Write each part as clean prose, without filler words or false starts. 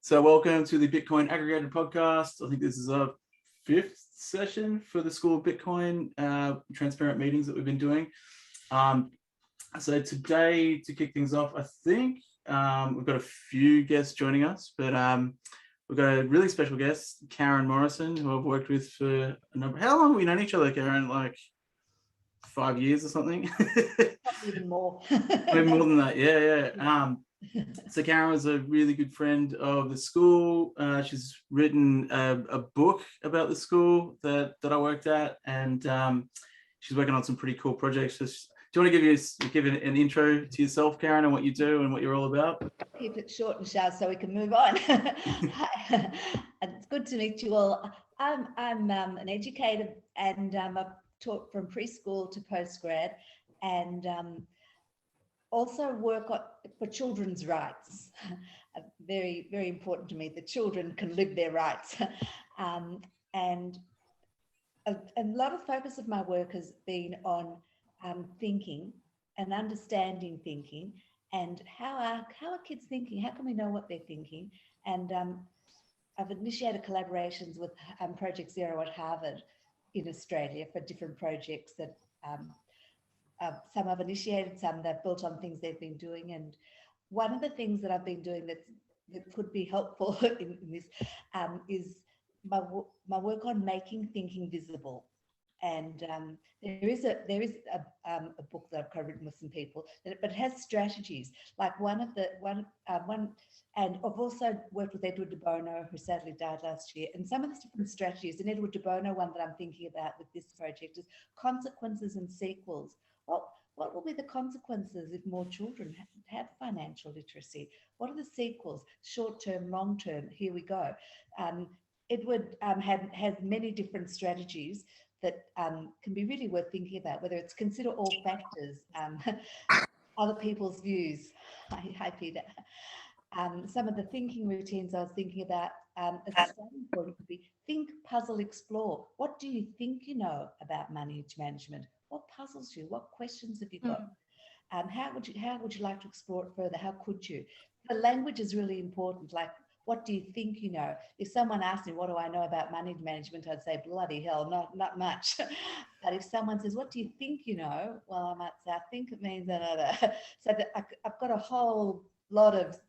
So welcome to the Bitcoin Aggregated podcast. I think this is our 5th session for the School of Bitcoin transparent meetings that we've been doing. So today, to kick things off, I think we've got a few guests joining us, but we've got a really special guest, Karen Morrison, who I've worked with for a number. How long have we known each other, Karen? Like 5 years or something? Even more. Maybe more than that. Yeah. So Karen was a really good friend of the school. She's written a book about the school that I worked at, and she's working on some pretty cool projects. Just, do you want to give an intro to yourself, Karen, and what you do and what you're all about? Keep it short and sharp so we can move on. It's good to meet you all. I'm an educator, and I've taught from preschool to postgrad, and also work for children's rights. Very, very important to me that children can live their rights. And a lot of focus of my work has been on thinking and understanding thinking, and how are kids thinking? How can we know what they're thinking? And I've initiated collaborations with Project Zero at Harvard in Australia for different projects that some I've initiated, some they've built on things they've been doing. And one of the things that I've been doing that could be helpful in this is my work on making thinking visible. And there is a book that I've co-written with some people, but it has strategies. Like and I've also worked with Edward de Bono, who sadly died last year, and some of the different strategies. And Edward de Bono, one that I'm thinking about with this project, is consequences and sequels. What will be the consequences if more children have financial literacy? What are the sequels? Short-term, long-term, here we go. Edward has many different strategies that can be really worth thinking about, whether it's consider all factors, other people's views. Hi, Peter. Some of the thinking routines I was thinking about, as a starting point would be think, puzzle, explore. What do you think you know about money management? What puzzles you? What questions have you got? How would you like to explore it further? How could you? The language is really important. Like, what do you think you know? If someone asked me, what do I know about money management? I'd say, bloody hell, not much. But if someone says, what do you think you know? Well, I might say, I think it means that. So that I've got a whole lot of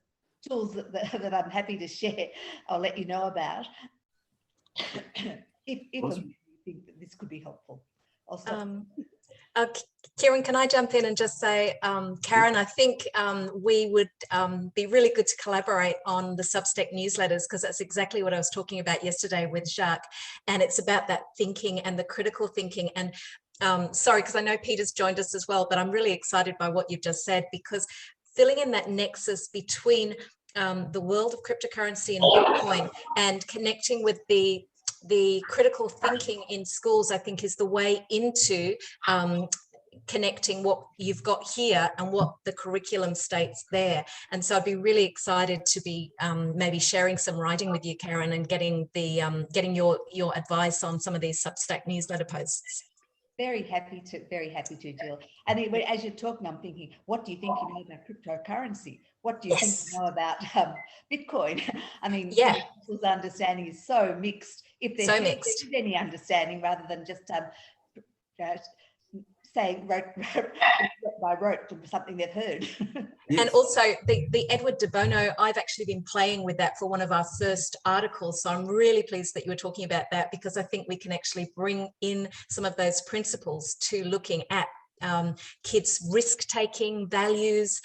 tools that I'm happy to share. I'll let you know about. if Awesome. you think that this could be helpful. I'll stop. Kieran, can I jump in and just say, Karen, I think we would be really good to collaborate on the Substack newsletters, because that's exactly what I was talking about yesterday with Jacques. And it's about that thinking and the critical thinking. And sorry, because I know Peter's joined us as well, but I'm really excited by what you've just said, because filling in that nexus between the world of cryptocurrency and Bitcoin and connecting with the critical thinking in schools, I think, is the way into connecting what you've got here and what the curriculum states there. And so I'd be really excited to be maybe sharing some writing with you, Karen, and getting your advice on some of these Substack newsletter posts. Very happy to, Jill. And as you're talking, I'm thinking, what do you think you know about cryptocurrency? What do you think you know about Bitcoin? I mean, people's understanding is so mixed. If there's any understanding, rather than just saying by rote to something they've heard. Yes. And also the Edward de Bono, I've actually been playing with that for one of our first articles. So I'm really pleased that you were talking about that, because I think we can actually bring in some of those principles to looking at kids' risk-taking values,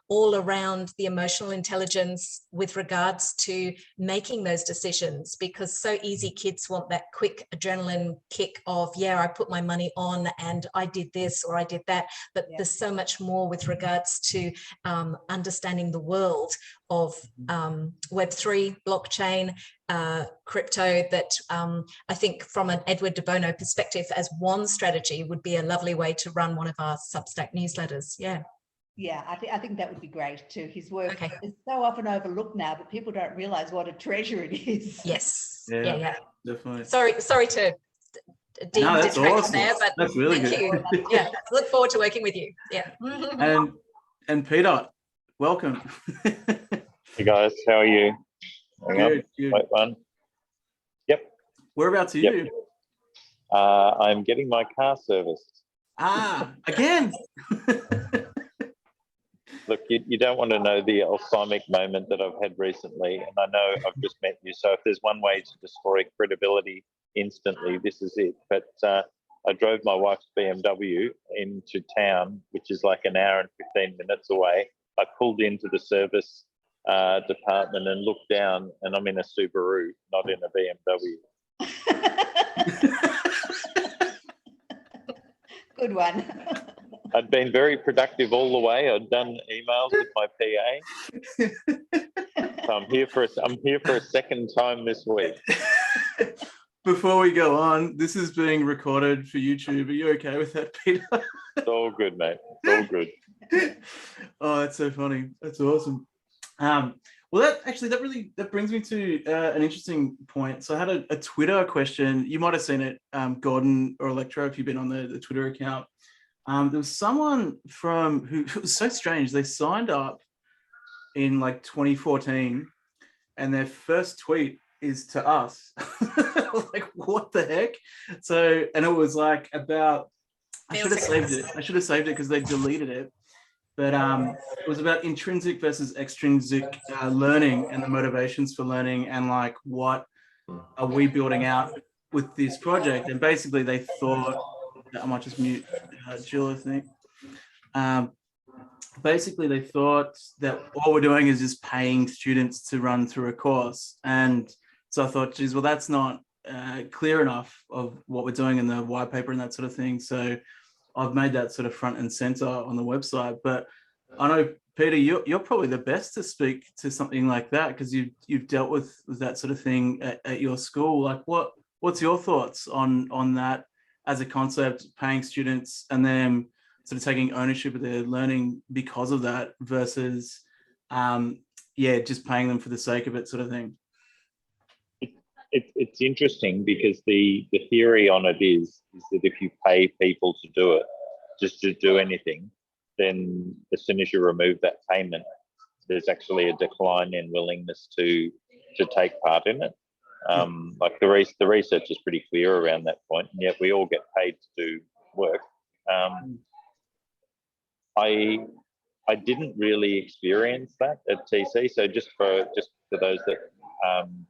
all around the emotional intelligence with regards to making those decisions, because so easy kids want that quick adrenaline kick of, yeah, I put my money on and I did this or I did that, but there's so much more with regards to understanding the world of Web3, blockchain, crypto, that I think from an Edward de Bono perspective as one strategy would be a lovely way to run one of our Substack newsletters. Yeah, I think that would be great too. His work is so often overlooked now, but people don't realize what a treasure it is. Yes. Yeah. Definitely. Sorry to that's awesome. There, but that's really thank good. You. Yeah, look forward to working with you. Yeah. And Peter, welcome. Hey guys, how are you? Hang on. Good. Wait one. Yep. Whereabouts are Yep. you? I'm getting my car serviced. Again. Look, you don't want to know the ophthalmic moment that I've had recently, and I know I've just met you. So if there's one way to destroy credibility instantly, this is it. But I drove my wife's BMW into town, which is like an hour and 15 minutes away. I pulled into the service department and looked down, and I'm in a Subaru, not in a BMW. Good one. I'd been very productive all the way. I'd done emails with my PA. So I'm here for a second time this week. Before we go on, this is being recorded for YouTube. Are you okay with that, Peter? It's all good, mate. It's all good. Oh, that's so funny. That's awesome. Well, that brings me to an interesting point. So I had a Twitter question. You might have seen it, Gordon or Electro, if you've been on the Twitter account. There was someone who it was so strange. They signed up in like 2014, and their first tweet is to us. Like, what the heck? So, and it was like about, I should have saved it because they deleted it. But it was about intrinsic versus extrinsic learning and the motivations for learning, and like, what are we building out with this project? And basically they thought, I might just mute Jill, I think. Basically they thought that all we're doing is just paying students to run through a course. And so I thought, geez, well, that's not clear enough of what we're doing in the white paper and that sort of thing. So I've made that sort of front and center on the website. But I know, Peter, you're probably the best to speak to something like that, because you've dealt with that sort of thing at your school. Like, what's your thoughts on that as a concept, paying students and then sort of taking ownership of their learning because of that versus, just paying them for the sake of it, sort of thing? It's interesting because the theory on it is that if you pay people to do it, just to do anything, then as soon as you remove that payment, there's actually a decline in willingness to take part in it. Like the research is pretty clear around that point, and yet we all get paid to do work. I didn't really experience that at TC. So just for those that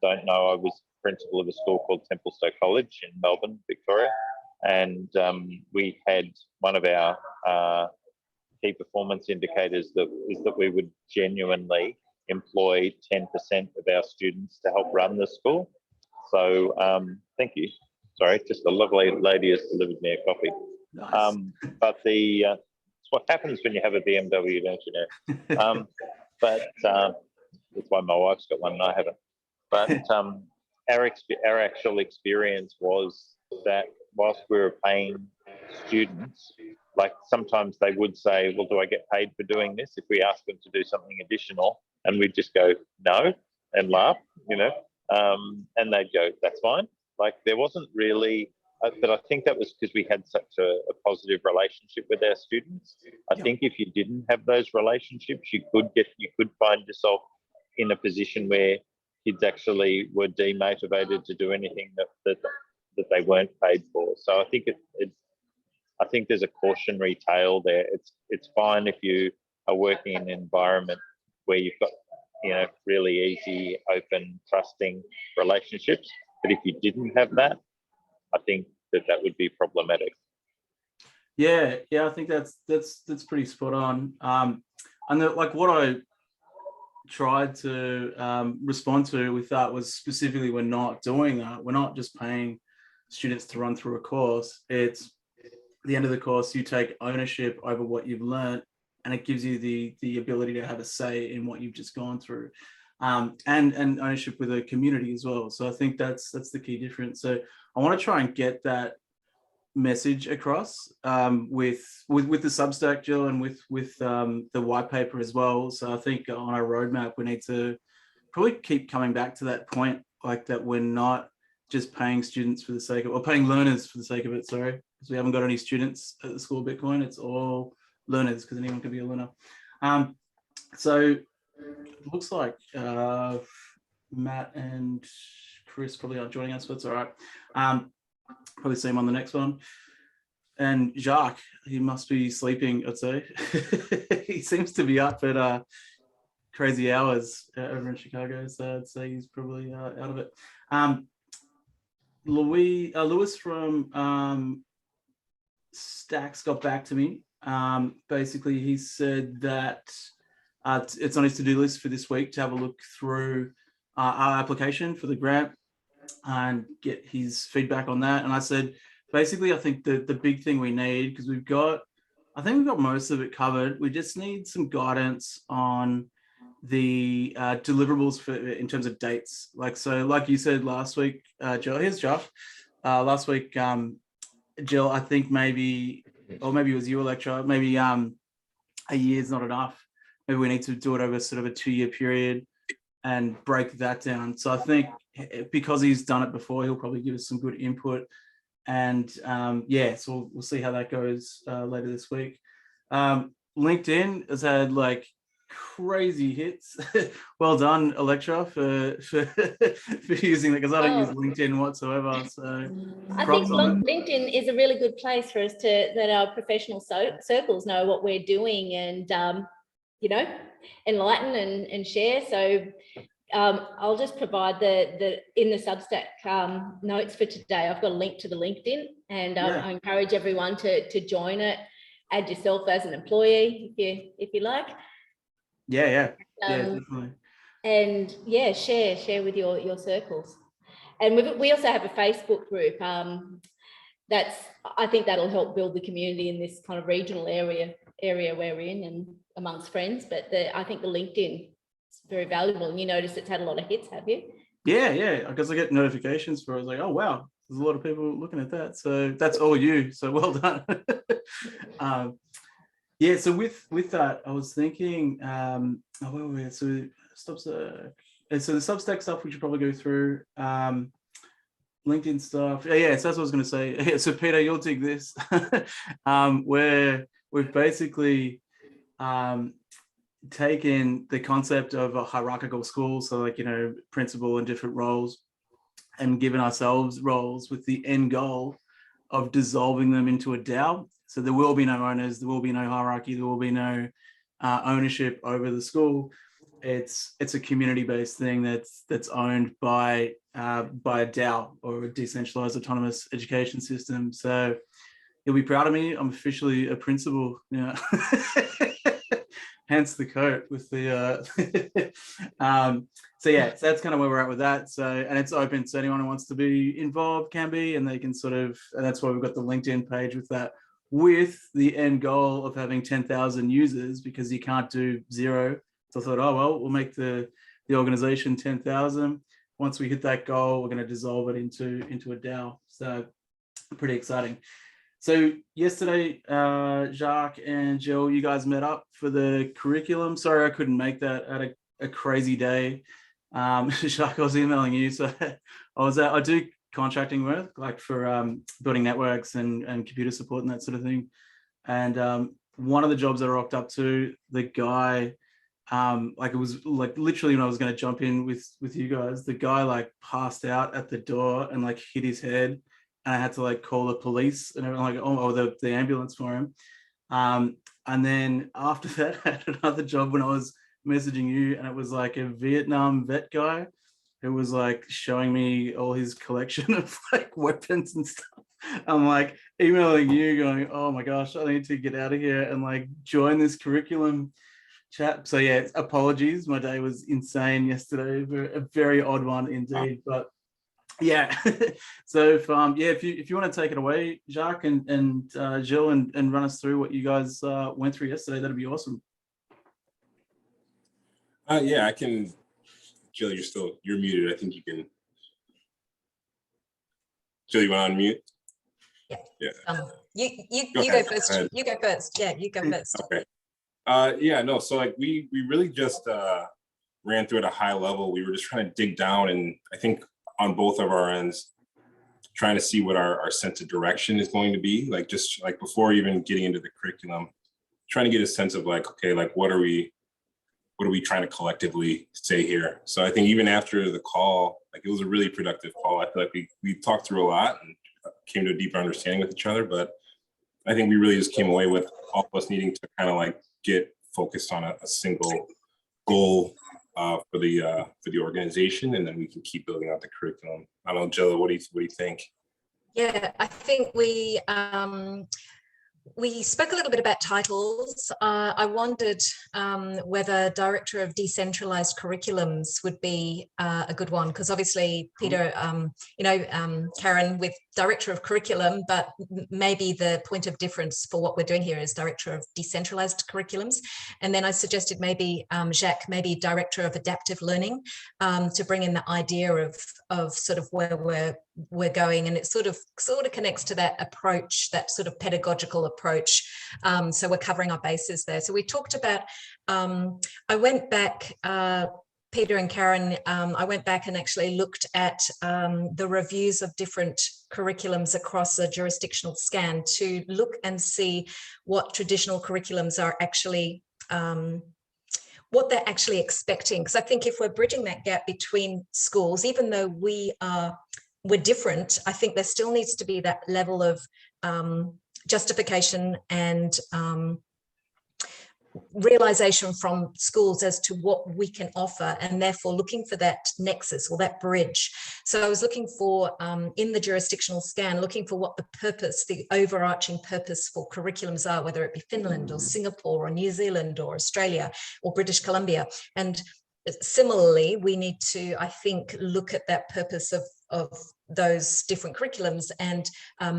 don't know, I was principal of a school called Templestowe College in Melbourne, Victoria, and we had one of our key performance indicators that we would genuinely employ 10% of our students to help run the school. So thank you. Sorry, just a lovely lady has delivered me a coffee. Nice. But it's what happens when you have a BMW, don't you know? But that's why my wife's got one and I haven't. But our actual experience was that whilst we were paying students, like sometimes they would say, well, do I get paid for doing this? If we ask them to do something additional, and we'd just go, no, and laugh, you know, and they'd go, that's fine. Like there wasn't really, but I think that was because we had such a positive relationship with our students. I think if you didn't have those relationships, you could find yourself in a position where kids actually were demotivated to do anything that they weren't paid for. So I think I think there's a cautionary tale there. It's fine if you are working in an environment where you've got, you know, really easy, open, trusting relationships. But if you didn't have that, I think that would be problematic. Yeah, I think that's pretty spot on. And like what I tried to respond to with that was specifically, we're not doing that. We're not just paying students to run through a course. It's at the end of the course, you take ownership over what you've learned, and it gives you the ability to have a say in what you've just gone through, and ownership with a community as well. So I think that's the key difference. So I want to try and get that message across with the Substack, Jill, and with the white paper as well. So I think on our roadmap, we need to probably keep coming back to that point, like that we're not just paying students for the sake of, or paying learners for the sake of it, sorry, because we haven't got any students at the School of Bitcoin. It's all learners, because anyone can be a learner. So it looks like Matt and Chris probably aren't joining us, but it's all right. Probably see him on the next one. And Jacques, he must be sleeping, I'd say. He seems to be up at crazy hours over in Chicago, so I'd say he's probably out of it. Lewis from Stacks got back to me. Basically, he said that it's on his to-do list for this week to have a look through our application for the grant and get his feedback on that. And I said, basically, I think the big thing we need, because I think we've got most of it covered. We just need some guidance on the deliverables in terms of dates. Like you said last week, Jill, here's Josh. Last week, Jill, I think maybe it was you, Electra, maybe a year is not enough. Maybe we need to do it over sort of a 2-year period and break that down. So I think because he's done it before, he'll probably give us some good input. And so we'll see how that goes later this week. LinkedIn has had like crazy hits. Well done, Electra, for using it, because I don't use LinkedIn whatsoever. So I think LinkedIn is a really good place for us that our professional circles know what we're doing and enlighten and share. So I'll just provide the in the Substack notes for today. I've got a link to the LinkedIn, and I encourage everyone to join it. Add yourself as an employee if you like. Yeah, definitely. And share with your circles. And we also have a Facebook group. I think that'll help build the community in this kind of regional area we're in and amongst friends. But I think the LinkedIn is very valuable. And you notice it's had a lot of hits, have you? Yeah. Because I get notifications for it. I was like, oh wow, there's a lot of people looking at that. So that's all you. So well done. So with that, I was thinking, where were we? So Substack. And so the Substack stuff we should probably go through. LinkedIn stuff. So that's what I was going to say. Yeah, so Peter, you'll dig this. Where we've basically taken the concept of a hierarchical school, so like, principal and different roles, and given ourselves roles with the end goal of dissolving them into a DAO. So there will be no owners, there will be no hierarchy, there will be no ownership over the school. It's a community-based thing that's owned by a DAO, or a decentralized autonomous education system. So you'll be proud of me. I'm officially a principal now. Hence the coat with the so that's kind of where we're at with that. So, and it's open, so anyone who wants to be involved can be, and they can and that's why we've got the LinkedIn page with that, with the end goal of having 10,000 users, because you can't do 0. So I thought, oh well, we'll make the organization 10,000. Once we hit that goal, we're going to dissolve it into a DAO. So pretty exciting. So yesterday, Jacques and Jill, you guys met up for the curriculum. Sorry, I couldn't make that. I had a crazy day. Jacques, I was emailing you. So I do contracting work, like for building networks and computer support and that sort of thing. And one of the jobs I rocked up to, the guy, it was like literally when I was going to jump in with you guys, the guy like passed out at the door and like hit his head. And I had to like call the police and everything, like, the ambulance for him. And then after that, I had another job when I was messaging you, and it was like a Vietnam vet guy who was like showing me all his collection of like weapons and stuff. I'm like emailing you going, oh my gosh, I need to get out of here and like join this curriculum chat. So apologies. My day was insane yesterday, a very odd one indeed, but so if you want to take it away, Jacques and Jill, and run us through what you guys went through yesterday, that'd be awesome. I can. Jill, you're muted. I think you can. Jill, you want to unmute? Yeah. You go first. You go first. Yeah, you go first. Okay. No. So like we really just ran through at a high level. We were just trying to dig down, and I think on both of our ends, trying to see what our sense of direction is going to be, like just like before even getting into the curriculum, trying to get a sense of like, okay, like what are we what are we trying to collectively say here? So I think even after the call, like it was a really productive call. I feel like we talked through a lot and came to a deeper understanding with each other, but I think we really just came away with all of us needing to kind of like get focused on a single goal for the organization, and then we can keep building out the curriculum. I don't know, Jilla, what do you think? Yeah, I think we spoke a little bit about titles. I wondered whether Director of Decentralized Curriculums would be a good one, because obviously, Peter, Karen with Director of Curriculum, but maybe the point of difference for what we're doing here is Director of Decentralized Curriculums. And then I suggested maybe Jacques, maybe Director of Adaptive Learning, to bring in the idea of sort of where we're going, and it sort of connects to that approach, that sort of pedagogical approach. So we're covering our bases there. So we talked about, I went back, Peter and Karen, I went back and actually looked at the reviews of different curriculums across a jurisdictional scan to look and see what traditional curriculums are actually what they're actually expecting. Because I think if we're bridging that gap between schools, even though we're different, I think there still needs to be that level of justification and realization from schools as to what we can offer, and therefore looking for that nexus or that bridge. So I was looking for, in the jurisdictional scan, looking for what the purpose, the overarching purpose for curriculums are, whether it be Finland or Singapore or New Zealand or Australia or British Columbia. And similarly, we need to, I think, look at that purpose of those different curriculums and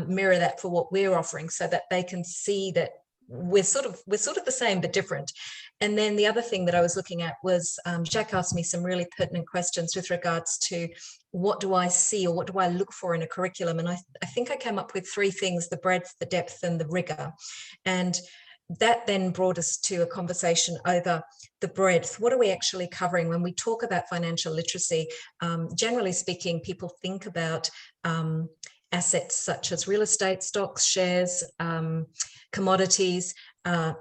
mirror that for what we're offering, so that they can see that we're sort of the same but different. And then the other thing that I was looking at was Jacques asked me some really pertinent questions with regards to what do I see or what do I look for in a curriculum, and I think I came up with 3 things: the breadth, the depth, and the rigor. And that then brought us to a conversation over the breadth. What are we actually covering when we talk about financial literacy? Generally speaking, people think about assets such as real estate, stocks, shares, commodities,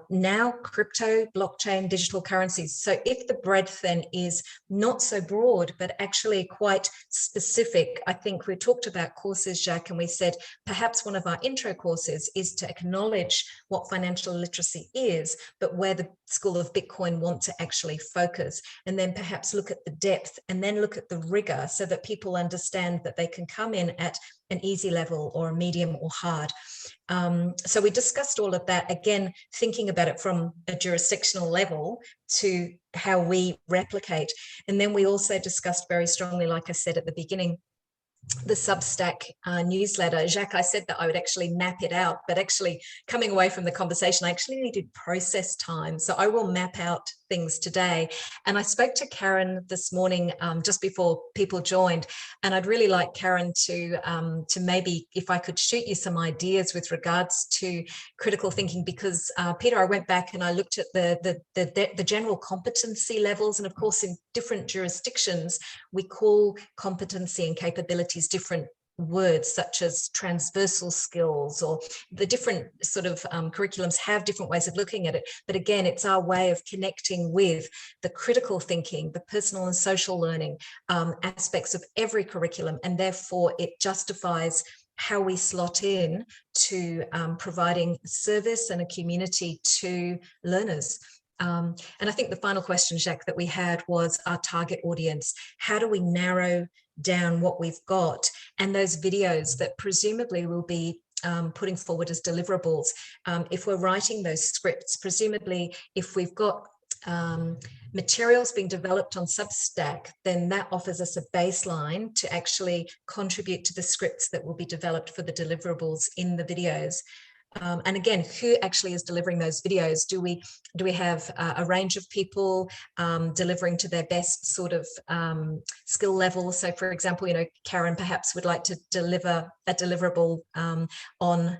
now crypto, blockchain, digital currencies. So if the breadth then is not so broad, but actually quite specific, I think we talked about courses, Jacques, and we said perhaps one of our intro courses is to acknowledge what financial literacy is, but where the School of Bitcoin want to actually focus, and then perhaps look at the depth and then look at the rigor, so that people understand that they can come in at an easy level or a medium or hard. So we discussed all of that, again, thinking about it from a jurisdictional level to how we replicate. And then we also discussed very strongly, like I said at the beginning, the Substack newsletter. Jacques, I said that I would actually map it out, but actually coming away from the conversation, I actually needed process time. So I will map out things today. And I spoke to Karen this morning, just before people joined, and I'd really like Karen to maybe, if I could shoot you some ideas with regards to critical thinking, because Peter, I went back and I looked at the general competency levels, and of course in different jurisdictions we call competency and capabilities different words, such as transversal skills, or the different sort of curriculums have different ways of looking at it. But again, it's our way of connecting with the critical thinking, the personal and social learning aspects of every curriculum, and therefore it justifies how we slot in to providing service and a community to learners. And I think the final question, Jacques, that we had was our target audience. How do we narrow down what we've got, and those videos that presumably will be putting forward as deliverables? If we're writing those scripts, presumably if we've got materials being developed on Substack, then that offers us a baseline to actually contribute to the scripts that will be developed for the deliverables in the videos. And again, who actually is delivering those videos? Do we have a range of people delivering to their best sort of skill level? So, for example, Karen perhaps would like to deliver a deliverable on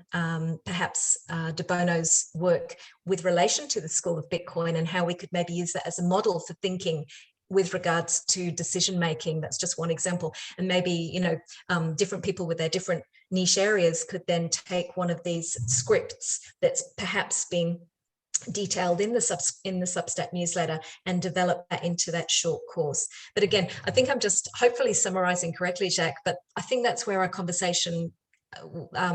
perhaps De Bono's work with relation to the School of Bitcoin, and how we could maybe use that as a model for thinking with regards to decision making. That's just one example. And maybe, different people with their different niche areas could then take one of these scripts that's perhaps been detailed in the Substack newsletter and develop that into that short course. But again, I think I'm just hopefully summarizing correctly, Jacques, but I think that's where our conversation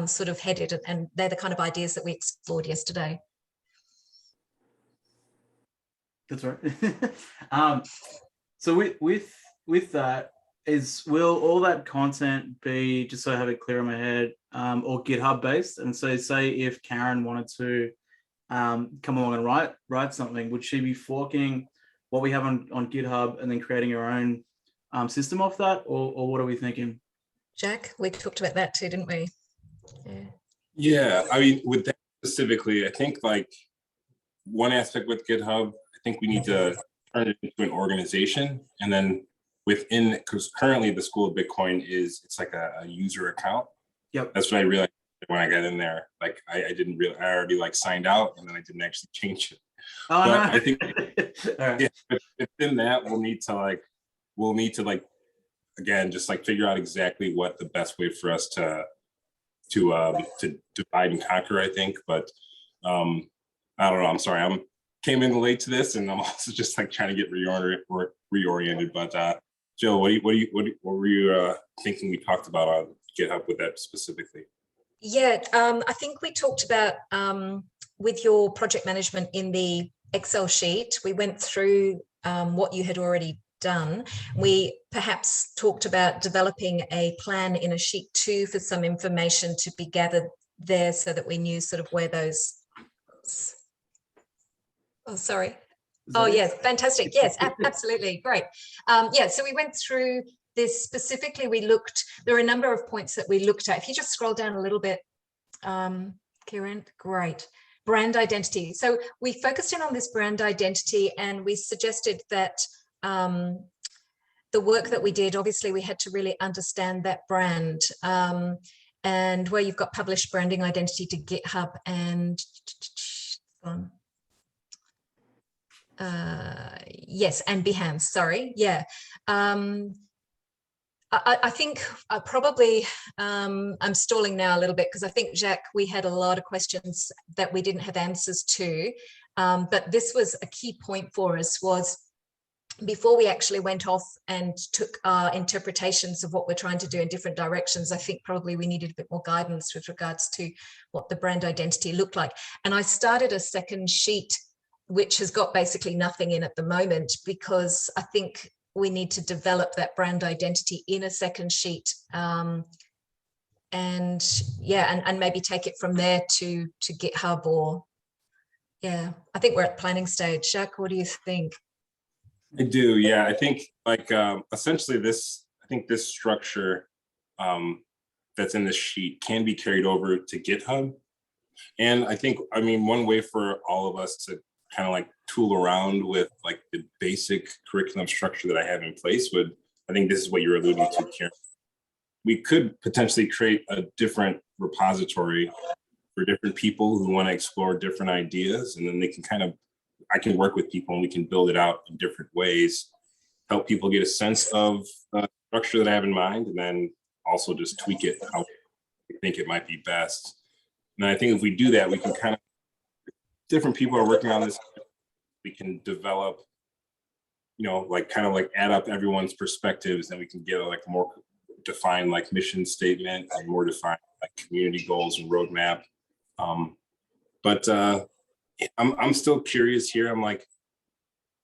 sort of headed, and they're the kind of ideas that we explored yesterday. That's right. So with that, will all that content be, just so I have it clear in my head, or GitHub based? And so say if Karen wanted to come along and write something, would she be forking what we have on GitHub and then creating her own system off that, or what are we thinking? Jacques, we talked about that too, didn't we? Yeah, I mean, with that specifically, I think like one aspect with GitHub, I think we need to turn it into an organization, and then within, because currently the School of Bitcoin it's like a user account. Yep. That's what I realized when I got in there. Like I didn't really, I already like signed out and then I didn't actually change it. Oh, but no. I think All right. yeah, within that we'll need to like again just like figure out exactly what the best way for us to divide and conquer, I think. But I don't know, I'm sorry, I'm came in late to this and I'm also just like trying to get reoriented. But Jill, what were you thinking we talked about on GitHub with that specifically? Yeah, I think we talked about with your project management in the Excel sheet, we went through what you had already done. We perhaps talked about developing a plan in a sheet 2 for some information to be gathered there so that we knew sort of where those... Oh, sorry. Oh, yes, fantastic. Yes, absolutely. Great. Yeah, so we went through this specifically. There are a number of points that we looked at. If you just scroll down a little bit, Kieran, great. Brand identity. So we focused in on this brand identity, and we suggested that the work that we did, obviously we had to really understand that brand, and where you've got published branding identity to GitHub and yes, and Behance, sorry. Yeah. I think probably I'm stalling now a little bit because I think, Jacques, we had a lot of questions that we didn't have answers to. But this was a key point for us, was before we actually went off and took our interpretations of what we're trying to do in different directions, I think probably we needed a bit more guidance with regards to what the brand identity looked like. And I started a second sheet, which has got basically nothing in at the moment, because I think we need to develop that brand identity in a second sheet, and yeah, and maybe take it from there to GitHub, or yeah, I think we're at planning stage. Jacques, what do you think? I do, yeah. I think like essentially I think this structure that's in this sheet can be carried over to GitHub, and I think, I mean, one way for all of us to kind of like tool around with like the basic curriculum structure that I have in place I think this is what you're alluding to, Karen. We could potentially create a different repository for different people who want to explore different ideas, and then they can I can work with people and we can build it out in different ways, help people get a sense of the structure that I have in mind, and then also just tweak it how we think it might be best. And I think if we do that, we can kind of, different people are working on this, we can develop, you know, like kind of like add up everyone's perspectives, and we can get a like more defined like mission statement and more defined like community goals and roadmap. But I'm still curious here. I'm like,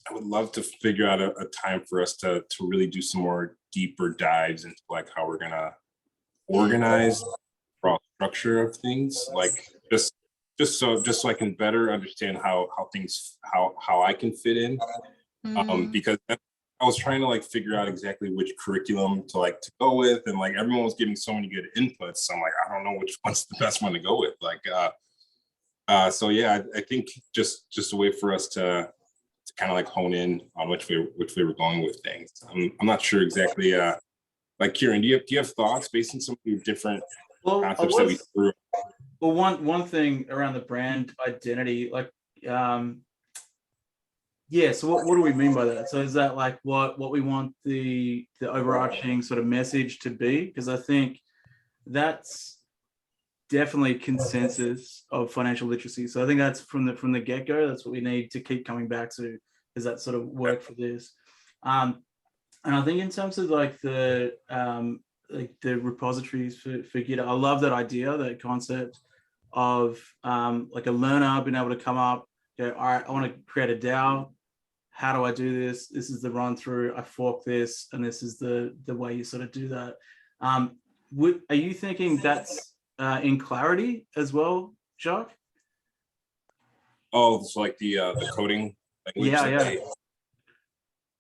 I would love to figure out a time for us to really do some more deeper dives into like how we're gonna organize the structure of things, like just so I can better understand how I can fit in, because I was trying to like figure out exactly which curriculum to go with, and like everyone was giving so many good inputs. So I'm like, I don't know which one's the best one to go with. So yeah, I think just a way for us to kind of like hone in on which way we're going with things. I'm not sure exactly. Like Kieran, do you have thoughts based on some of the different concepts that we threw? Well, one thing around the brand identity, like, yeah. So what do we mean by that? So is that like what we want the overarching sort of message to be? Because I think that's definitely consensus of financial literacy. So I think that's from the get-go. That's what we need to keep coming back to, is that sort of work for this. And I think in terms of like the repositories for Git, I love that idea, that concept of like a learner being able to come up, go, all right, I want to create a DAO. How do I do this? This is the run through. I fork this, and this is the way you sort of do that. Are you thinking that's in Clarity as well, Jacques? Oh, it's like the coding language. Yeah.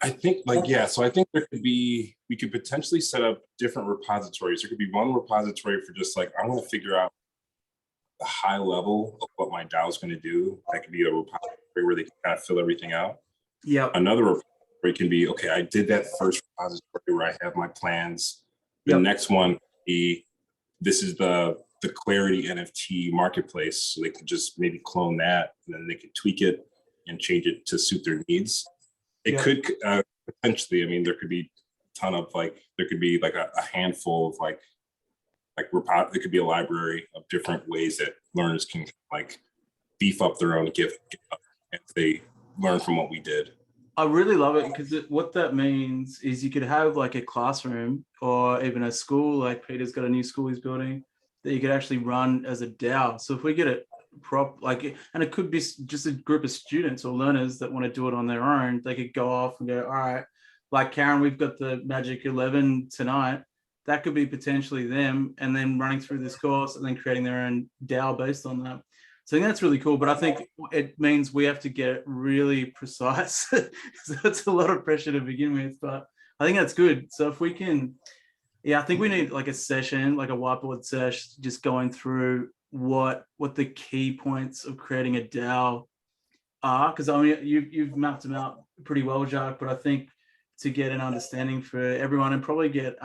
I think so I think we could potentially set up different repositories. There could be one repository for just like, I want to figure out the high level of what my DAO is going to do. That could be a repository where they can kind of fill everything out. Yeah. Another repository can be, okay, I did that first repository where I have my plans. The next one this is the Clarity NFT Marketplace. So they could just maybe clone that, and then they could tweak it and change it to suit their needs. It could potentially, I mean, there could be a ton of there could be like a handful of there could be a library of different ways that learners can like beef up their own gift if they learn from what we did. I really love it, because what that means is you could have like a classroom or even a school, like Peter's got a new school he's building, that you could actually run as a DAO. So if we get it and it could be just a group of students or learners that want to do it on their own, they could go off and go, all right, like Karen, we've got the Magic 11 tonight. That could be potentially them, and then running through this course and then creating their own DAO based on that. So I think that's really cool, but I think it means we have to get really precise. So it's a lot of pressure to begin with, but I think that's good. So if we can, I think we need like a session, like a whiteboard session, just going through what the key points of creating a DAO are, because I mean you've mapped them out pretty well, Jacques, but I think to get an understanding for everyone, and probably get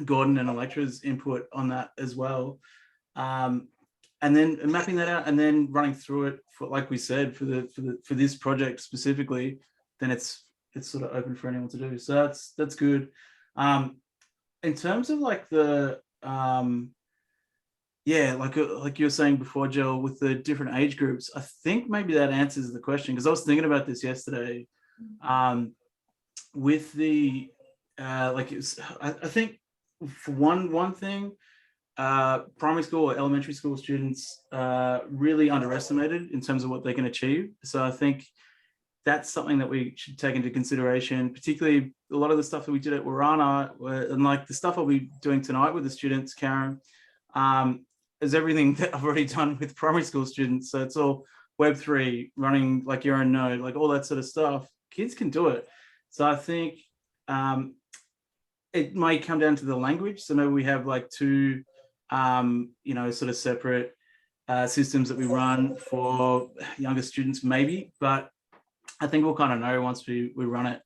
Gordon and Electra's input on that as well, and then mapping that out and then running through it for, like we said, for this project specifically, then it's sort of open for anyone to do. So that's good. In terms of like the like you were saying before, Jill, with the different age groups, I think maybe that answers the question, because I was thinking about this yesterday. With the I think for one thing, primary school or elementary school students really underestimated in terms of what they can achieve. So I think that's something that we should take into consideration, particularly a lot of the stuff that we did at Warana, and like the stuff I'll be doing tonight with the students, Karen, is everything that I've already done with primary school students. So it's all Web3, running like your own node, like all that sort of stuff. Kids can do it. So I think it might come down to the language. So maybe we have like two, sort of separate systems that we run for younger students, maybe. But I think we'll kind of know once we run it.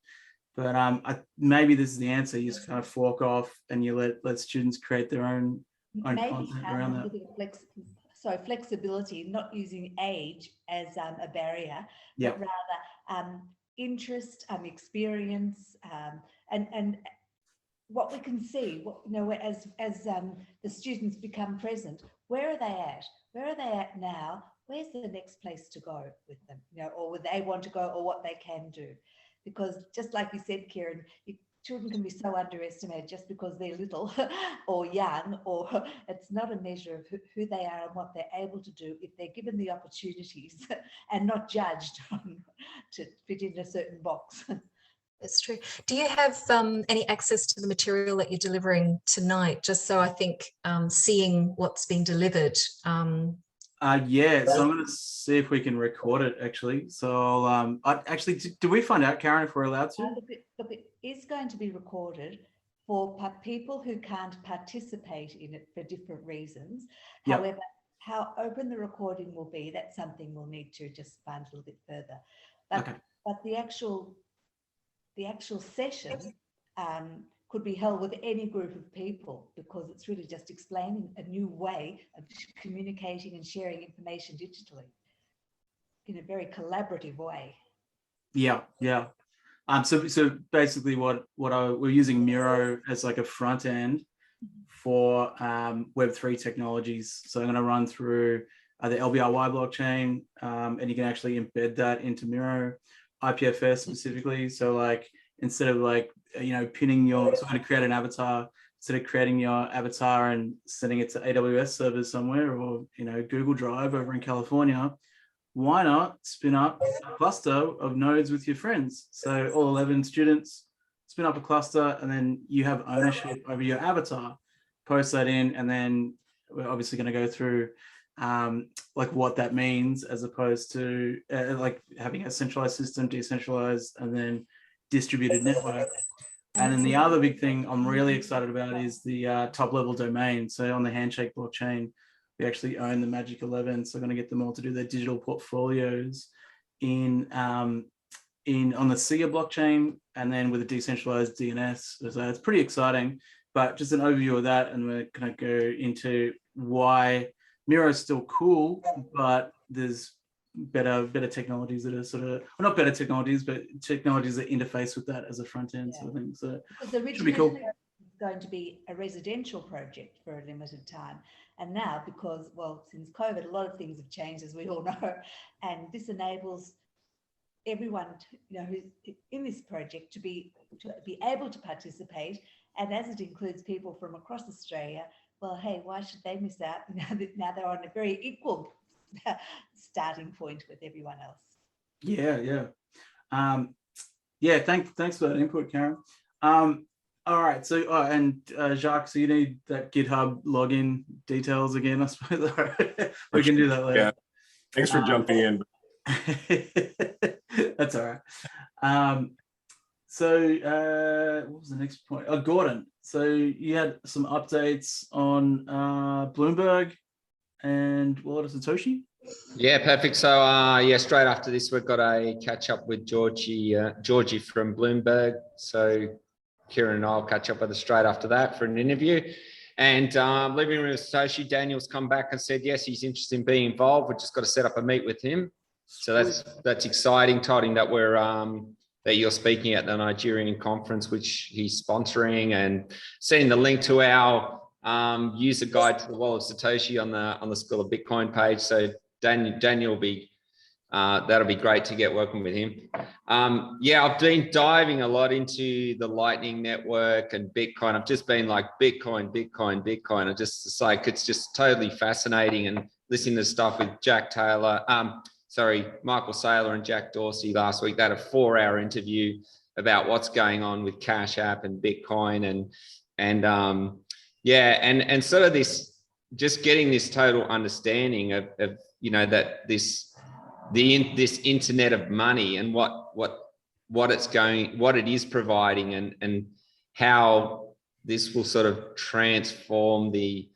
But maybe this is the answer. You just kind of fork off and you let students create their own content around that. Flexibility, not using age as a barrier, but rather interest, experience, and what we can see, as the students become present, where are they at? Where are they at now? Where's the next place to go with them? Or where they want to go, or what they can do? Because just like you said, Kieran, children can be so underestimated just because they're little or young, or it's not a measure of who they are and what they're able to do if they're given the opportunities and not judged to fit in a certain box. That's true. Do you have any access to the material that you're delivering tonight? Just so I think seeing what's being delivered. So I'm going to see if we can record it actually. So do we find out, Karen, if we're allowed to? Look, it is going to be recorded for people who can't participate in it for different reasons. Yep. However, how open the recording will be, that's something we'll need to just find a little bit further. But the actual session could be held with any group of people, because it's really just explaining a new way of communicating and sharing information digitally in a very collaborative way. Yeah. So basically we're using Miro as like a front end for Web3 technologies. So I'm going to run through the LBRY blockchain, and you can actually embed that into Miro, IPFS specifically. So like, instead of like, pinning your, so I'm going to create an avatar, instead of creating your avatar and sending it to AWS servers somewhere, or, Google Drive over in California, why not spin up a cluster of nodes with your friends? So all 11 students spin up a cluster, and then you have ownership over your avatar, post that in, and then we're obviously going to go through like what that means, as opposed to like having a centralized system, decentralized, and then distributed network. And then the other big thing I'm really excited about is the top level domain. So on the Handshake blockchain, we actually own the Magic 11. So I'm going to get them all to do their digital portfolios on the SIA blockchain, and then with a decentralized DNS. So it's pretty exciting. But just an overview of that, and we're going to go into why Miro is still cool, but there's better technologies that are sort of, well, not better technologies, but technologies that interface with that as a front end sort of thing. So because originally it was going to be a residential project for a limited time, and now, because, well, since COVID, a lot of things have changed, as we all know, and this enables everyone who's in this project to be able to participate. And as it includes people from across Australia, well, hey, why should they miss out? Now they're on a very equal starting point with everyone else. Yeah. Thanks for that input, Karen. All right, so and Jacques, so you need that GitHub login details again, I suppose. We can do that later. Yeah, thanks for jumping in. That's all right. So what was the next point? Oh, Gordon. So you had some updates on Bloomberg and Wallet of Satoshi? Yeah, perfect. So straight after this, we've got a catch up with Georgie from Bloomberg. So Kieran and I'll catch up with her straight after that for an interview. And Living with Satoshi, Daniel's come back and said, yes, he's interested in being involved. We've just got to set up a meet with him. So that's exciting. Told him that that you're speaking at the Nigerian conference, which he's sponsoring, and sending the link to our user guide to the Wallet of Satoshi on the School of Bitcoin page. So Daniel will be, that'll be great to get working with him. I've been diving a lot into the Lightning Network and Bitcoin. I've just been like Bitcoin. It's just totally fascinating, and listening to stuff with Michael Saylor and Jack Dorsey last week. They had a 4-hour interview about what's going on with Cash App and Bitcoin, and sort of this, just getting this total understanding of that this internet of money and what it is providing, and how this will sort of transform the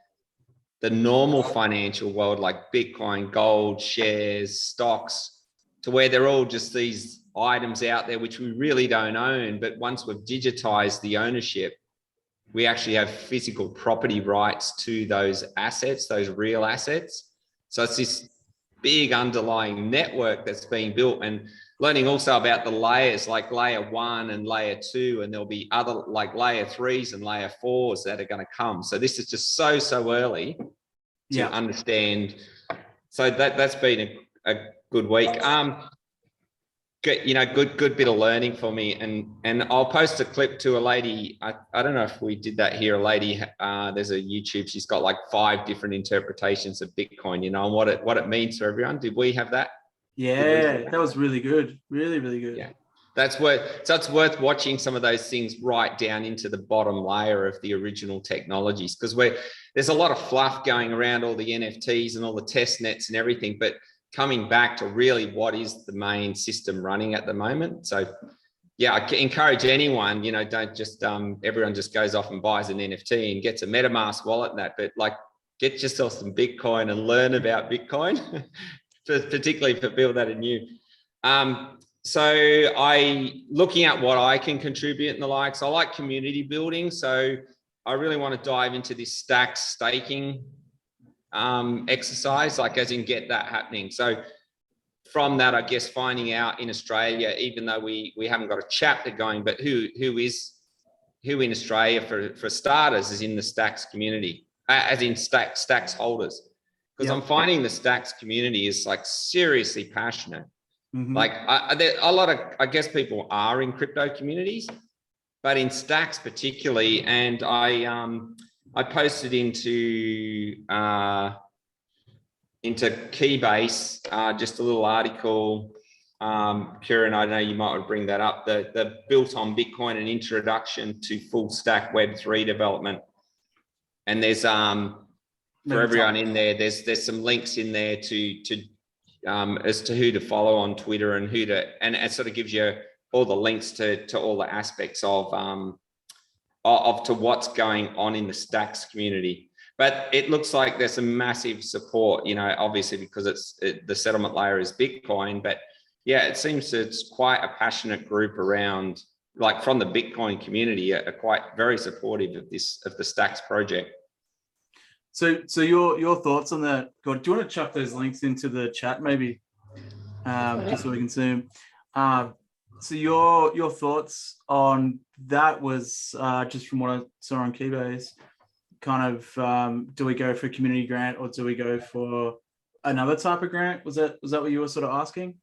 normal financial world, like Bitcoin, gold, shares, stocks, to where they're all just these items out there which we really don't own. But once we've digitized the ownership, we actually have physical property rights to those assets, those real assets. So it's this big underlying network that's being built, and learning also about the layers, like layer 1 and layer 2, and there'll be other like layer 3s and layer 4s that are going to come. So this is just so early to understand. So that's been a good week. Good bit of learning for me, and I'll post a clip to a lady. I don't know if we did that here. A lady, there's a YouTube. She's got like 5 different interpretations of Bitcoin. And what it means for everyone. Did we have that? Yeah, that was really good. Really good. Yeah, it's worth watching some of those things right down into the bottom layer of the original technologies, because there's a lot of fluff going around, all the NFTs and all the test nets and everything, but coming back to really what is the main system running at the moment. So I encourage anyone, don't just everyone just goes off and buys an NFT and gets a MetaMask wallet and that, but like, get yourself some Bitcoin and learn about Bitcoin, particularly for people that are new. So looking at what I can contribute and the likes, I like community building. So I really want to dive into this stacked staking exercise, like as in get that happening. So from that, I guess finding out in Australia, even though we haven't got a chapter going, but who is who in Australia, for starters, is in the Stacks community, as in Stacks holders, because I'm finding the Stacks community is like seriously passionate. Like a lot of, I guess people are in crypto communities, but in Stacks particularly, and I posted into Keybase just a little article. Kieran, I know you might bring that up. The Built on Bitcoin, an introduction to full stack Web3 development, and there's for everyone in there, there's some links in there to as to who to follow on Twitter and who to, and it sort of gives you all the links to all the aspects of to what's going on in the Stacks community. But it looks like there's some massive support, you know, obviously because the settlement layer is Bitcoin, but yeah, it seems it's quite a passionate group around, like from the Bitcoin community, are quite very supportive of the Stacks project. So your thoughts on that? God, do you want to chuck those links into the chat maybe, just so we can see them? So your thoughts on that was just from what I saw on Keybase, kind of do we go for a community grant or do we go for another type of grant? Was that what you were sort of asking?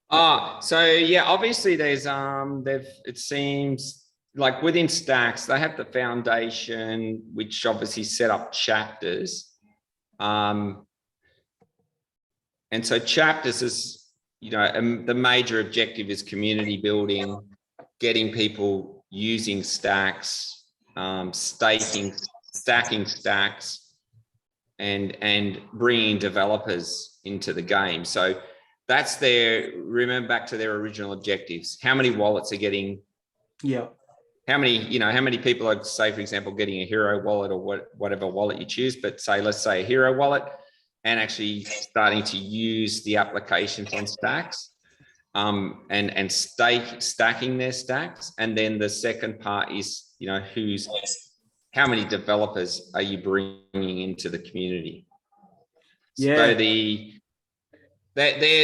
So yeah, obviously there's it seems like within Stacks they have the foundation, which obviously set up chapters. And so chapters is, you know, the major objective is community building, getting people using Stacks, stacking Stacks, and bringing developers into the game. So that's remember back to their original objectives. How many wallets are getting? Yeah. How many people are, say, for example, getting a hero wallet or whatever wallet you choose, but let's say a hero wallet, and actually starting to use the applications on Stacks, and stacking their Stacks. And then the second part is, you know, how many developers are you bringing into the community? Yeah.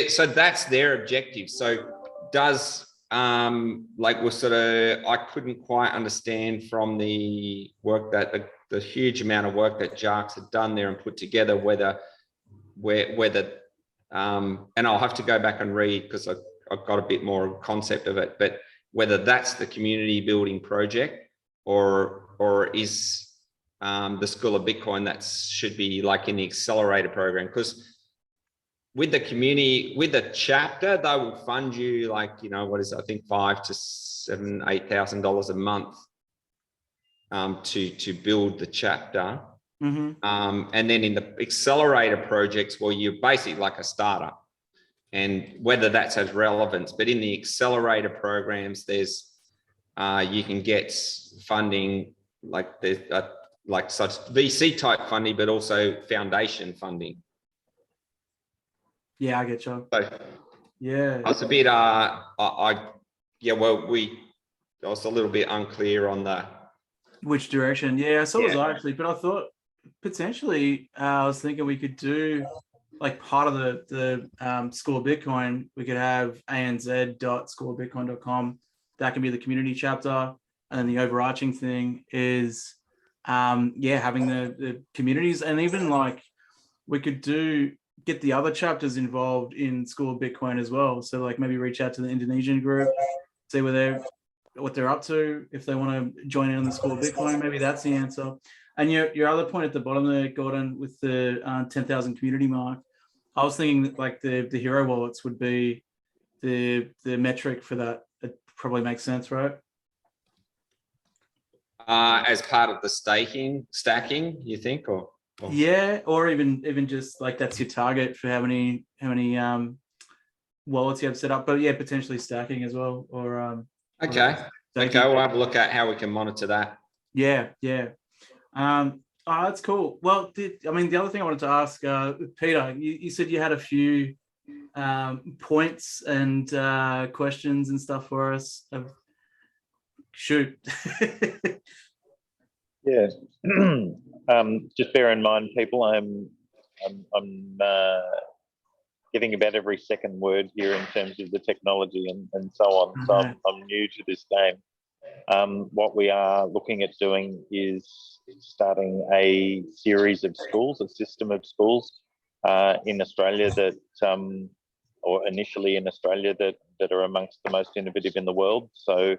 So that's their objective. So does like we're sort of, I couldn't quite understand from the work that the huge amount of work that Jarks had done there and put together, whether and I'll have to go back and read because I've got a bit more concept of it, but whether that's the community building project or is the School of Bitcoin that should be like in the accelerator program. Because with the community, with the chapter, they will fund you like, you know, what is it, I think $5,000 to $8,000 a month to build the chapter. And then in the accelerator projects, well, you're basically like a startup, and whether that has relevance, but in the accelerator programs, there's you can get funding like there's like such VC type funding, but also foundation funding. Yeah, I get you. So, yeah, I was a bit I was a little bit unclear on that. Which direction? Yeah, so was I actually, but I thought potentially I was thinking we could do like part of the School of Bitcoin. We could have anz.schoolofbitcoin.com. That can be the community chapter, and then the overarching thing is having the communities, and even like we could get the other chapters involved in School of Bitcoin as well. So like maybe reach out to the Indonesian group, see what they're up to, if they want to join in on the School of Bitcoin. Maybe that's the answer. And your other point at the bottom there, Gordon, with the 10,000 community mark, I was thinking that like the hero wallets would be the metric for that. It probably makes sense, right? As part of the stacking, you think, or? Yeah, or even just like that's your target for how many wallets you have set up. But yeah, potentially stacking as well. Or okay, we'll have a look at how we can monitor that. Yeah. That's cool. Well, the other thing I wanted to ask, Peter, you said you had a few points and questions and stuff for us. Shoot. Yeah. Just bear in mind, people, I'm getting about every second word here in terms of the technology and so on. So I'm new to this game. What we are looking at doing is starting a series of schools, a system of schools in Australia that, or initially in Australia, that are amongst the most innovative in the world. So,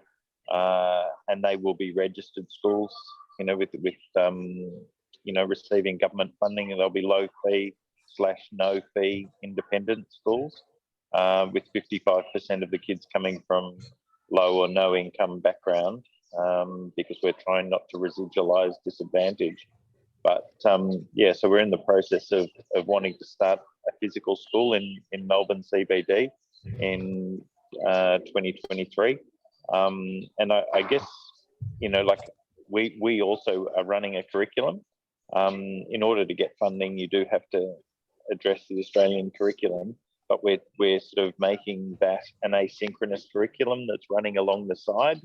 and they will be registered schools, you know, with you know, receiving government funding, and they'll be low fee / no fee independent schools, with 55% of the kids coming from low or no income background, because we're trying not to residualize disadvantage. But yeah, so we're in the process of wanting to start a physical school in Melbourne CBD in 2023. And I guess, you know, like we also are running a curriculum. In order to get funding, you do have to address the Australian curriculum, but we're sort of making that an asynchronous curriculum that's running along the side.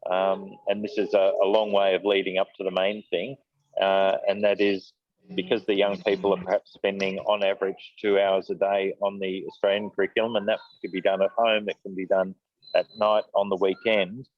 And this is a long way of leading up to the main thing. And that is because the young people are perhaps spending on average 2 hours a day on the Australian curriculum, and that could be done at home, it can be done at night, on the weekend.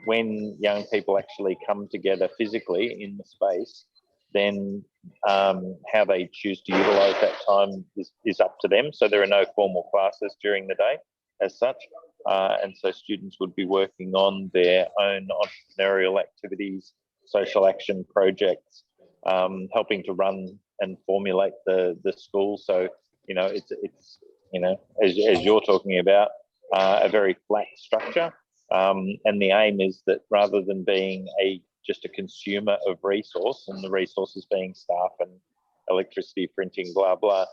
When young people actually come together physically in the space, then how they choose to utilise that time is up to them. So there are no formal classes during the day as such. And so students would be working on their own entrepreneurial activities, social action projects, helping to run and formulate the school. So, you know, it's you know, as you're talking about, a very flat structure. And the aim is that rather than being just a consumer of resource, and the resources being staff and electricity, printing, blah, blah,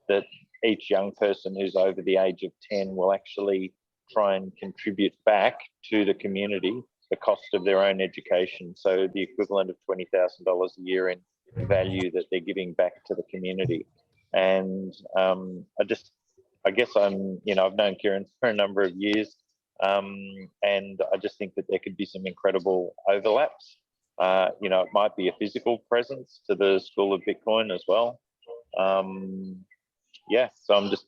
that each young person who's over the age of 10 will actually try and contribute back to the community the cost of their own education. So the equivalent of $20,000 a year in value that they're giving back to the community. And I guess you know, I've known Kieran for a number of years, and I just think that there could be some incredible overlaps. You know, it might be a physical presence to the School of Bitcoin as well. Yeah, so I'm just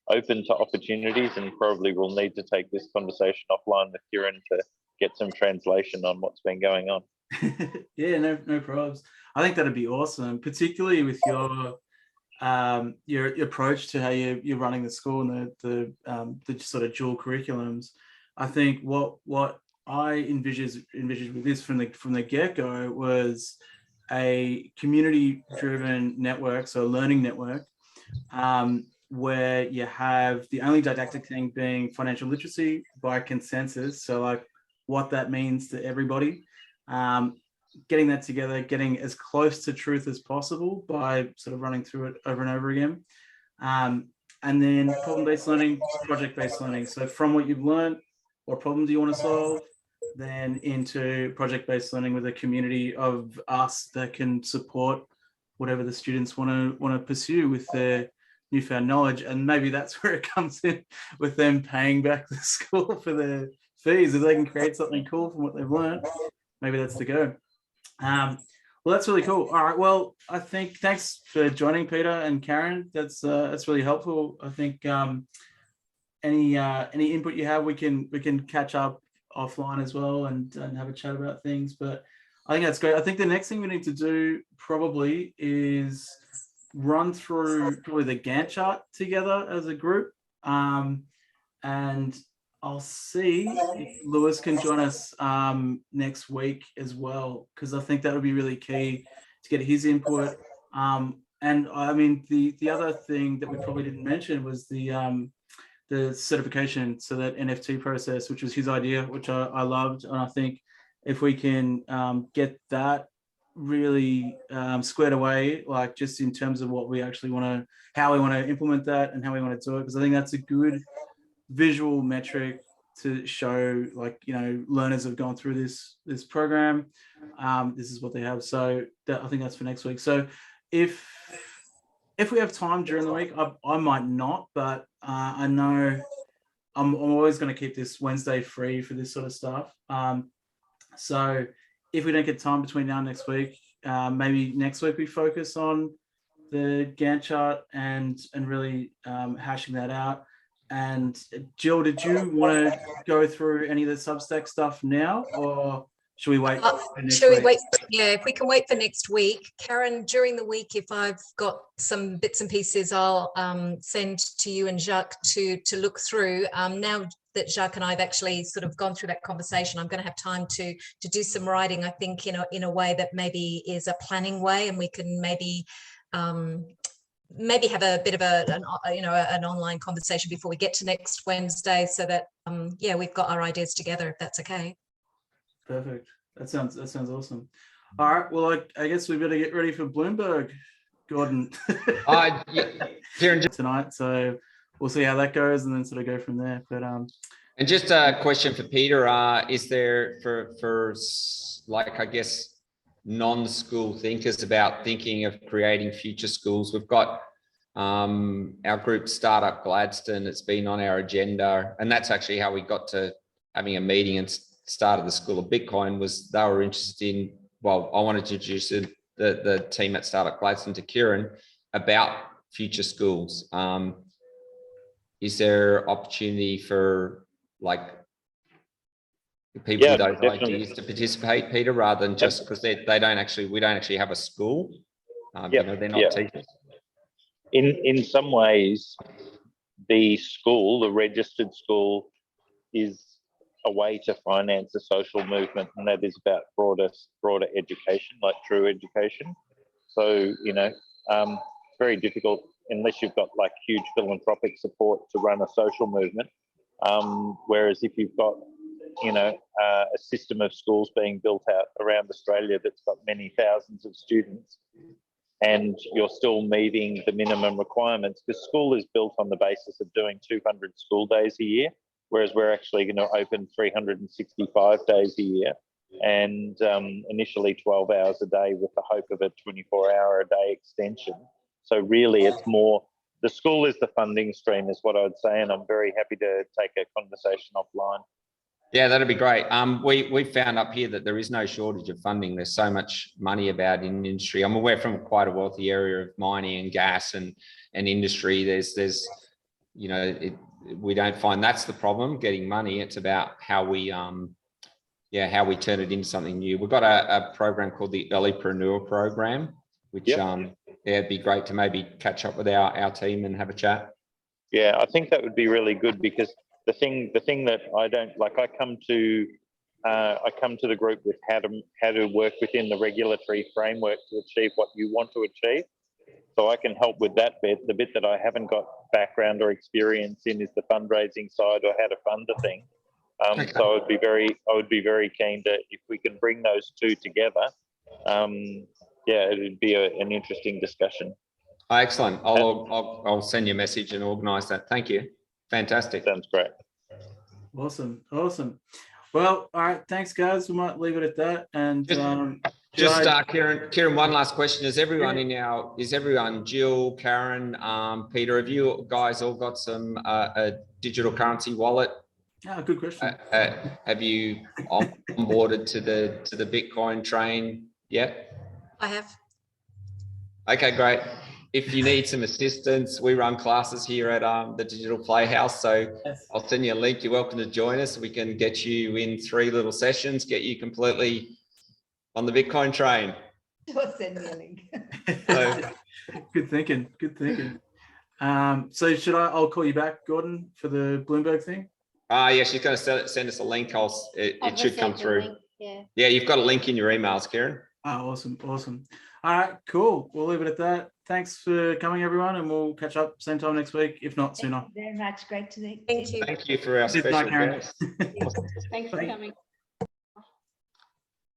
open to opportunities, and probably will need to take this conversation offline with Kieran to get some translation on what's been going on. Yeah, no problems. I think that'd be awesome, particularly with your approach to how you're running the school and the sort of dual curriculums. I think what I envisioned with this from the get-go was a community-driven network, so a learning network, where you have the only didactic thing being financial literacy by consensus. So like what that means to everybody, getting that together, getting as close to truth as possible by sort of running through it over and over again. And then problem-based learning, project-based learning. So from what you've learned, what problem do you want to solve? Then into project-based learning with a community of us that can support whatever the students want to pursue with their newfound knowledge. And maybe that's where it comes in with them paying back the school for their fees. If they can create something cool from what they've learned, maybe that's the go. Well, that's really cool. All right. Well, I think thanks for joining, Peter and Karen. That's really helpful. I think any input you have, we can catch up offline as well and have a chat about things. But I think that's great. I think the next thing we need to do probably is run through probably the Gantt chart together as a group. And I'll see if Lewis can join us next week as well, because I think that would be really key to get his input. And I mean, the other thing that we probably didn't mention was the certification, so that NFT process, which was his idea, which I loved. And I think if we can get that really squared away, like just in terms of what we actually how we want to implement that and how we want to do it, because I think that's a good visual metric to show, like, you know, learners have gone through this program. This is what they have. So I think that's for next week. So if we have time during the week, I might not, but I know I'm always going to keep this Wednesday free for this sort of stuff. So if we don't get time between now and next week, maybe next week we focus on the Gantt chart and really hashing that out. And Jill, did you want to go through any of the Substack stuff now, or should we wait for next Should we week? wait? Yeah, if we can wait for next week. Karen, during the week, if I've got some bits and pieces, I'll send to you and Jacques to look through. Now that Jacques and I have actually sort of gone through that conversation, I'm going to have time to do some writing, I think, in a way that maybe is a planning way, and we can maybe have a bit of an online conversation before we get to next Wednesday, so that yeah, we've got our ideas together, if that's okay. Perfect. That sounds awesome. All right. Well, I guess we better get ready for Bloomberg, Gordon. Kieran, tonight. So we'll see how that goes, and then sort of go from there. But and just a question for Peter: is there for like, I guess, non-school thinkers about thinking of creating future schools? We've got our group Startup Gladstone. It's been on our agenda, and that's actually how we got to having a meeting and started the School of Bitcoin. Was they were interested in, well, I wanted to introduce the team at Startup Gladstone to Kieran about future schools. Is there opportunity for like people with those ideas to participate, Peter, rather than just because we don't actually have a school? You know, they're not teachers. In some ways, the school, the registered school, is a way to finance a social movement, and that is about broader education, like true education. So, you know, very difficult unless you've got like huge philanthropic support to run a social movement. Whereas if you've got, you know, a system of schools being built out around Australia that's got many thousands of students, and you're still meeting the minimum requirements, because school is built on the basis of doing 200 school days a year, whereas we're actually going to open 365 days a year, and initially 12 hours a day with the hope of a 24-hour-a-day extension. So really it's more, the school is the funding stream is what I'd say, and I'm very happy to take a conversation offline. Yeah, that'd be great. We found up here that there is no shortage of funding. There's so much money about in industry. I'm aware from quite a wealthy area of mining and gas and industry. There's you know, we don't find that's the problem, getting money. It's about how we turn it into something new. We've got a program called the Earlypreneur Program, which it'd be great to maybe catch up with our team and have a chat. Yeah, I think that would be really good, because the thing that I don't like, I come to the group with how to work within the regulatory framework to achieve what you want to achieve. So I can help with that bit. The bit that I haven't got background or experience in is the fundraising side, or how to fund a thing. Okay. So I would be very keen to, if we can bring those two together. It would be an interesting discussion. Excellent. I'll send you a message and organise that. Thank you. Fantastic. Sounds great. Awesome. Well, all right. Thanks, guys. We might leave it at that. And Kieran, one last question. Is everyone, Jill, Karen, Peter, have you guys all got some a digital currency wallet? Good question. Have you onboarded to the Bitcoin train yet? I have. Okay, great. If you need some assistance, we run classes here at the Digital Playhouse. So yes. I'll send you a link. You're welcome to join us. We can get you in 3 little sessions, get you completely on the Bitcoin train. Or send me a link. So, good thinking. So I'll call you back, Gordon, for the Bloomberg thing? Yeah, she's going to send us a link. It should come through. Link, yeah, you've got a link in your emails, Kieran. Oh, awesome. All right, cool. We'll leave it at that. Thanks for coming, everyone, and we'll catch up same time next week, if not sooner. Thank you very much. Great to meet you. Thank you. Thank you for our special guest. Thanks for coming.